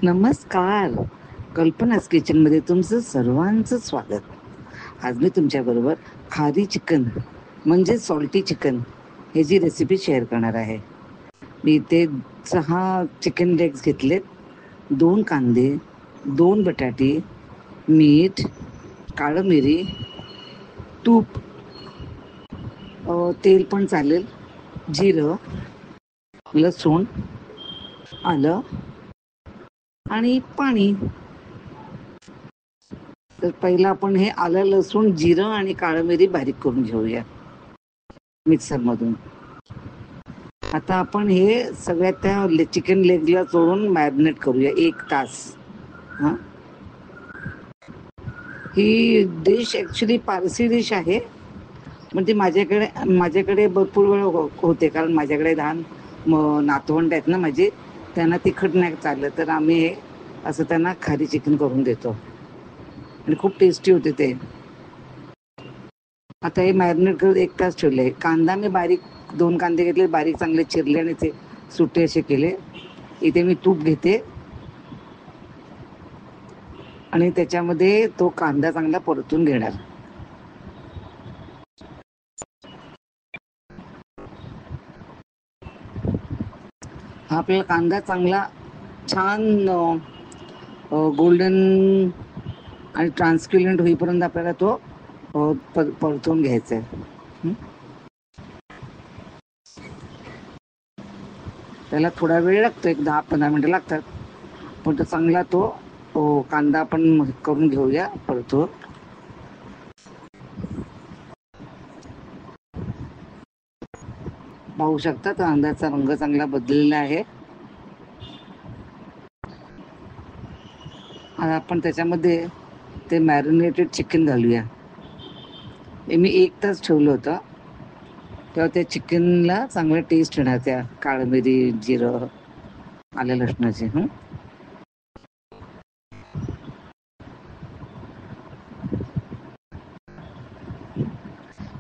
नमस्कार. कल्पनास किचनमध्ये तुमचं सर्वांचं स्वागत. आज मी तुमच्याबरोबर खारी चिकन म्हणजे सॉल्टी चिकन ह्याची रेसिपी शेअर करणार आहे. मी इथे 6 चिकन लेग्स घेतलेत, 2 कांदे, 2 बटाटे, मीठ, काळं मिरी, तूप, तेल पण चालेल, जिरं, लसूण, आलं आणि पाणी. तर पहिला आपण हे आलं, लसूण, जिरं आणि काळं मिरी बारीक करून घेऊया मिक्सरमधून. आता आपण हे सगळ्यात त्या चिकन लेगला चोळून मॅरिनेट करूया 1 तास. हां, ही डिश ॲक्च्युली पारसी डिश आहे. म्हणजे माझ्याकडे भरपूर वेळ होते, कारण माझ्याकडे लहान नातवंड आहेत ना माझी, त्यांना तिखट नाही चाललं, तर आम्ही हे असं त्यांना खारी चिकन करून देतो आणि खूप टेस्टी होते ते. आता हे मॅरिनेट करत 1 तास ठेवले. कांदा मी बारीक 2 कांदे घेतले, बारीक चांगले चिरले आणि ते सुटे असे केले. इथे मी तूप घेते आणि त्याच्यामध्ये तो कांदा चांगला परतून घेणार. हा आपल्याला कांदा चांगला छान गोल्डन आणि ट्रान्सक्युलंट होईपर्यंत आपल्याला तो परतून घ्यायचा आहे. त्याला थोडा वेळ लागतो, एक 10-15 मिनिटं लागतात, पण तो चांगला कांदा आपण करून घेऊया परतून. पाहू शकता कांद्याचा रंग चांगला बदललेला आहे. आता आपण त्याच्यामध्ये ते मॅरिनेटेड चिकन घालूया. हे मी 1 तास ठेवलं होतं, तेव्हा त्या चिकनला चांगलं टेस्ट येणार त्या काळं मिरी, जिरं, आलं लसणाची.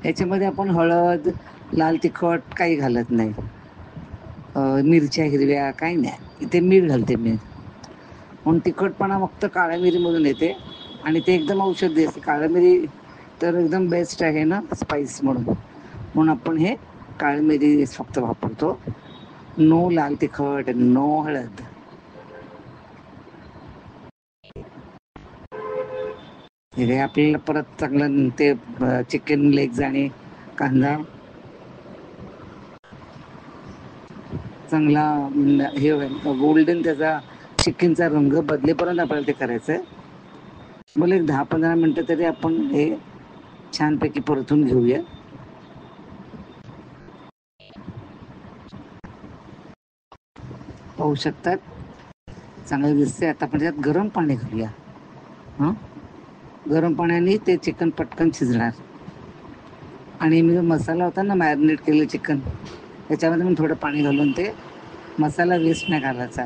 ह्याच्यामध्ये आपण हळद, लाल तिखट काही घालत नाही, मिरच्या हिरव्या काही नाही. इथे मीठ घालते मी, म्हणून तिखटपणा फक्त काळ्या मिरीमधून येते आणि ते एकदम औषधी असते. काळ्या मिरी तर एकदम बेस्ट आहे ना स्पाइस म्हणून आपण हे काळी मिरी फक्त वापरतो. नो लाल तिखट, नो हळद. हे आपल्याला परत चांगलं ते चिकन लेग्स आणि कांदा चांगला हे गोल्डन त्याचा चिकनचा रंग बदलेपर्यंत आपल्याला ते करायचं आहे. मला एक 10-15 मिनटं तरी आपण हे छानपैकी परतून घेऊया. पाहू शकतात चांगलं दिसते. आता आपण त्यात गरम पाणी घालूया. हां, गरम पाण्याने ते चिकन पटकन शिजणार. आणि मी जो मसाला होता ना मॅरिनेट केलेलं चिकन, त्याच्यामध्ये मी थोडं पाणी घालून ते मसाला वेस्ट नाही घालायचा.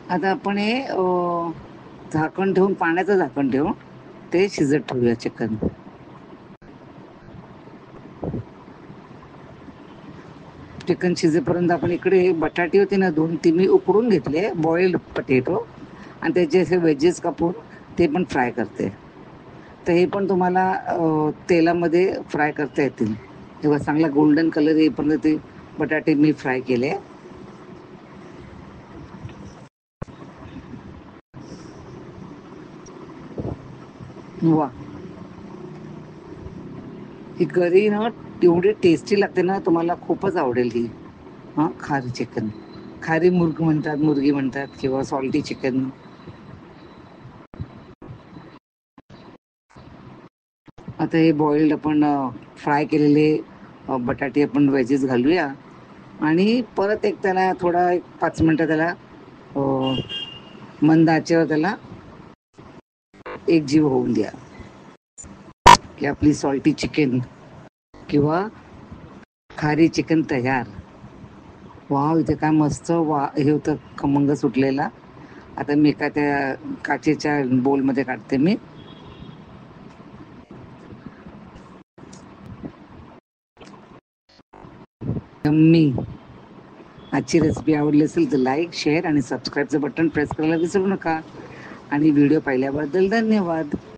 आता आपण हे झाकण ठेवून, पाण्याचं झाकण ठेवून ते शिजत ठेवूया चिकन. चिकन शिजेपर्यंत आपण इकडे बटाटे होते ना 2, ती मी उकडून घेतले, बॉइल्ड पटेटो, आणि त्याचे असे वेजेस कापून ते पण फ्राय करते. तर हे पण तुम्हाला तेलामध्ये फ्राय करता येतील. तेव्हा चांगला गोल्डन कलर येईपर्यंत ते बटाटे मी फ्राय केले. वा, ही करी ना एवढी टेस्टी लागते ना, तुम्हाला खूपच आवडेल ही. हां, खारी चिकन, खारी मुर्गी म्हणतात किंवा सॉल्टी चिकन. आता हे बॉइल्ड आपण फ्राय केलेले बटाटे आपण वेजेस घालूया आणि परत एक त्याला थोडा 5 मिनटं त्याला मंद आचेवर त्याला एक जीव होऊन द्या, की आपली सॉल्टी चिकन किंवा खारी चिकन तयार. वाव, इथे काय मस्त हे होतं, खमंग सुटलेला. आता मी एका त्या काचेच्या बोलमध्ये काढते मी. यम्मी. आजची रेसिपी आवडली असेल तर लाईक, शेअर आणि सबस्क्राईबचं बटन प्रेस करायला विसरू नका. आणि व्हिडिओ पाहिल्याबद्दल धन्यवाद.